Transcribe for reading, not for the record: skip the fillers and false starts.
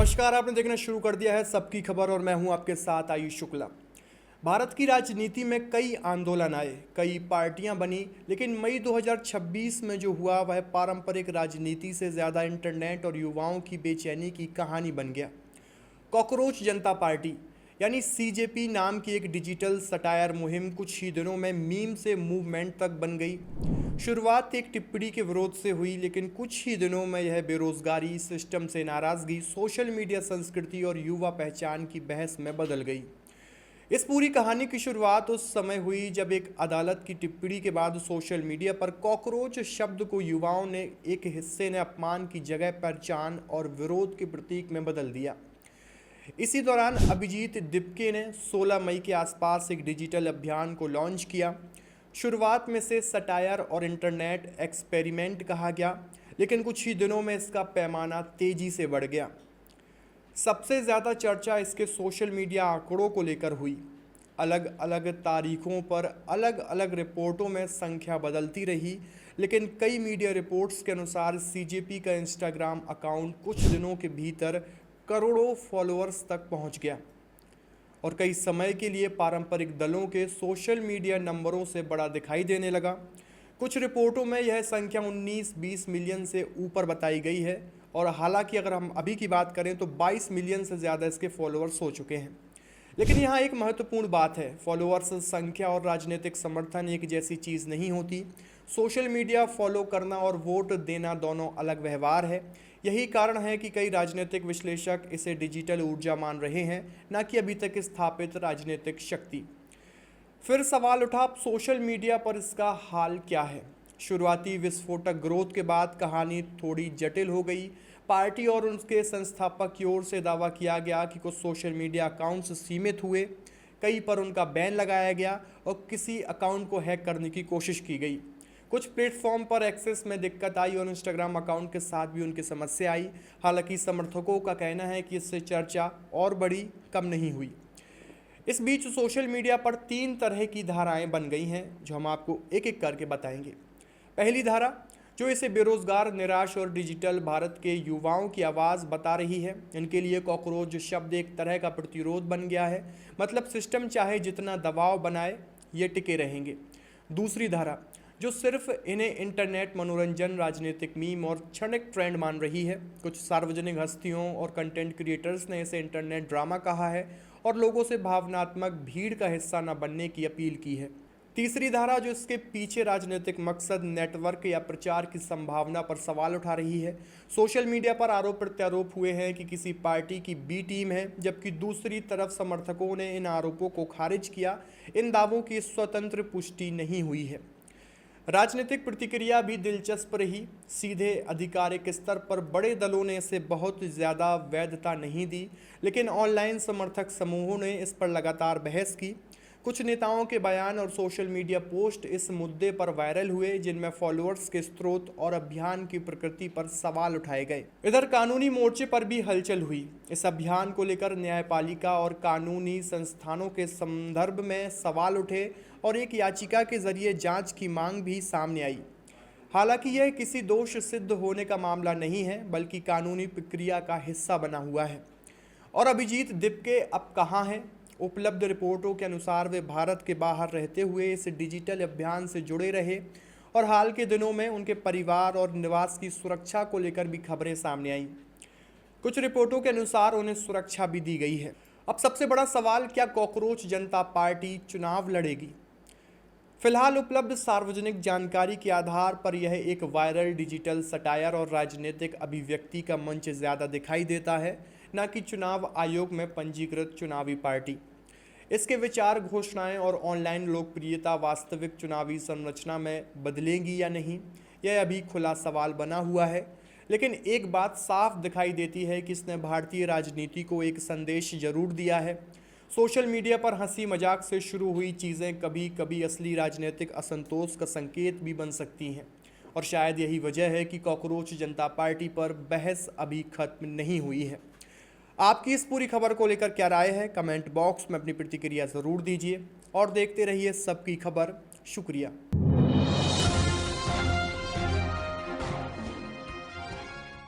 नमस्कार, आपने देखना शुरू कर दिया है सबकी खबर और मैं हूं आपके साथ आयुष शुक्ला। भारत की राजनीति में कई आंदोलन आए, कई पार्टियां बनी, लेकिन मई 2026 में जो हुआ वह पारंपरिक राजनीति से ज़्यादा इंटरनेट और युवाओं की बेचैनी की कहानी बन गया। कॉकरोच जनता पार्टी यानी सीजेपी नाम की एक डिजिटल सटायर मुहिम कुछ ही दिनों में मीम से मूवमेंट तक बन गई। शुरुआत एक टिप्पणी के विरोध से हुई, लेकिन कुछ ही दिनों में यह बेरोजगारी, सिस्टम से नाराजगी, सोशल मीडिया संस्कृति और युवा पहचान की बहस में बदल गई। इस पूरी कहानी की शुरुआत उस समय हुई जब एक अदालत की टिप्पणी के बाद सोशल मीडिया पर कॉकरोच शब्द को युवाओं ने एक हिस्से ने अपमान की जगह पहचान और विरोध के प्रतीक में बदल दिया। इसी दौरान अभिजीत दिपके ने 16 मई के आसपास एक डिजिटल अभियान को लॉन्च किया। शुरुआत में से सटायर और इंटरनेट एक्सपेरिमेंट कहा गया, लेकिन कुछ ही दिनों में इसका पैमाना तेजी से बढ़ गया। सबसे ज़्यादा चर्चा इसके सोशल मीडिया आंकड़ों को लेकर हुई। अलग अलग तारीखों पर अलग अलग रिपोर्टों में संख्या बदलती रही, लेकिन कई मीडिया रिपोर्ट्स के अनुसार सीजेपी का इंस्टाग्राम अकाउंट कुछ दिनों के भीतर करोड़ों फॉलोअर्स तक पहुंच गया और कई समय के लिए पारंपरिक दलों के सोशल मीडिया नंबरों से बड़ा दिखाई देने लगा। कुछ रिपोर्टों में यह संख्या 19-20 मिलियन से ऊपर बताई गई है और हालांकि अगर हम अभी की बात करें तो 22 मिलियन से ज़्यादा इसके फॉलोअर्स हो चुके हैं। लेकिन यहाँ एक महत्वपूर्ण बात है, फॉलोअर्स संख्या और राजनीतिक समर्थन एक जैसी चीज़ नहीं होती। सोशल मीडिया फॉलो करना और वोट देना दोनों अलग व्यवहार है। यही कारण है कि कई राजनीतिक विश्लेषक इसे डिजिटल ऊर्जा मान रहे हैं, न कि अभी तक स्थापित राजनीतिक शक्ति। फिर सवाल उठा, अब सोशल मीडिया पर इसका हाल क्या है। शुरुआती विस्फोटक ग्रोथ के बाद कहानी थोड़ी जटिल हो गई। पार्टी और उनके संस्थापक की ओर से दावा किया गया कि कुछ सोशल मीडिया अकाउंट्स सीमित हुए, कई पर उनका बैन लगाया गया और किसी अकाउंट को हैक करने की कोशिश की गई। कुछ प्लेटफॉर्म पर एक्सेस में दिक्कत आई और इंस्टाग्राम अकाउंट के साथ भी उनकी समस्या आई। हालांकि समर्थकों का कहना है कि इससे चर्चा और बड़ी कम नहीं हुई। इस बीच सोशल मीडिया पर 3 तरह की धाराएं बन गई हैं, जो हम आपको एक एक करके बताएंगे। पहली धारा, जो इसे बेरोजगार, निराश और डिजिटल भारत के युवाओं की आवाज़ बता रही है। इनके लिए कॉकरोच शब्द एक तरह का प्रतिरोध बन गया है, मतलब सिस्टम चाहे जितना दबाव बनाए ये टिके रहेंगे। दूसरी धारा, जो सिर्फ इन्हें इंटरनेट मनोरंजन, राजनीतिक मीम और क्षणिक ट्रेंड मान रही है। कुछ सार्वजनिक हस्तियों और कंटेंट क्रिएटर्स ने इसे इंटरनेट ड्रामा कहा है और लोगों से भावनात्मक भीड़ का हिस्सा न बनने की अपील की है। तीसरी धारा, जो इसके पीछे राजनीतिक मकसद, नेटवर्क या प्रचार की संभावना पर सवाल उठा रही है। सोशल मीडिया पर आरोप प्रत्यारोप हुए हैं कि किसी पार्टी की बी टीम है, जबकि दूसरी तरफ समर्थकों ने इन आरोपों को खारिज किया। इन दावों की स्वतंत्र पुष्टि नहीं हुई है। राजनीतिक प्रतिक्रिया भी दिलचस्प रही। सीधे आधिकारिक स्तर पर बड़े दलों ने इसे बहुत ज़्यादा वैधता नहीं दी, लेकिन ऑनलाइन समर्थक समूहों ने इस पर लगातार बहस की। कुछ नेताओं के बयान और सोशल मीडिया पोस्ट इस मुद्दे पर वायरल हुए, जिनमें फॉलोअर्स के स्रोत और अभियान की प्रकृति पर सवाल उठाए गए। इधर कानूनी मोर्चे पर भी हलचल हुई। इस अभियान को लेकर न्यायपालिका और कानूनी संस्थानों के संदर्भ में सवाल उठे और एक याचिका के जरिए जांच की मांग भी सामने आई। हालांकि यह किसी दोष सिद्ध होने का मामला नहीं है, बल्कि कानूनी प्रक्रिया का हिस्सा बना हुआ है। और अभिजीत दिपके अब कहाँ हैं? उपलब्ध रिपोर्टों के अनुसार वे भारत के बाहर रहते हुए इस डिजिटल अभियान से जुड़े रहे और हाल के दिनों में उनके परिवार और निवास की सुरक्षा को लेकर भी खबरें सामने आईं। कुछ रिपोर्टों के अनुसार उन्हें सुरक्षा भी दी गई है। अब सबसे बड़ा सवाल, क्या कॉकरोच जनता पार्टी चुनाव लड़ेगी? फिलहाल उपलब्ध सार्वजनिक जानकारी के आधार पर यह एक वायरल डिजिटल सटायर और राजनीतिक अभिव्यक्ति का मंच ज़्यादा दिखाई देता है, न कि चुनाव आयोग में पंजीकृत चुनावी पार्टी। इसके विचार, घोषणाएं और ऑनलाइन लोकप्रियता वास्तविक चुनावी संरचना में बदलेंगी या नहीं, यह अभी खुला सवाल बना हुआ है। लेकिन एक बात साफ दिखाई देती है कि इसने भारतीय राजनीति को एक संदेश जरूर दिया है। सोशल मीडिया पर हंसी मजाक से शुरू हुई चीज़ें कभी कभी असली राजनीतिक असंतोष का संकेत भी बन सकती हैं, और शायद यही वजह है कि कॉकरोच जनता पार्टी पर बहस अभी खत्म नहीं हुई है। आपकी इस पूरी खबर को लेकर क्या राय है? कमेंट बॉक्स में अपनी प्रतिक्रिया ज़रूर दीजिए और देखते रहिए सबकी खबर। शुक्रिया।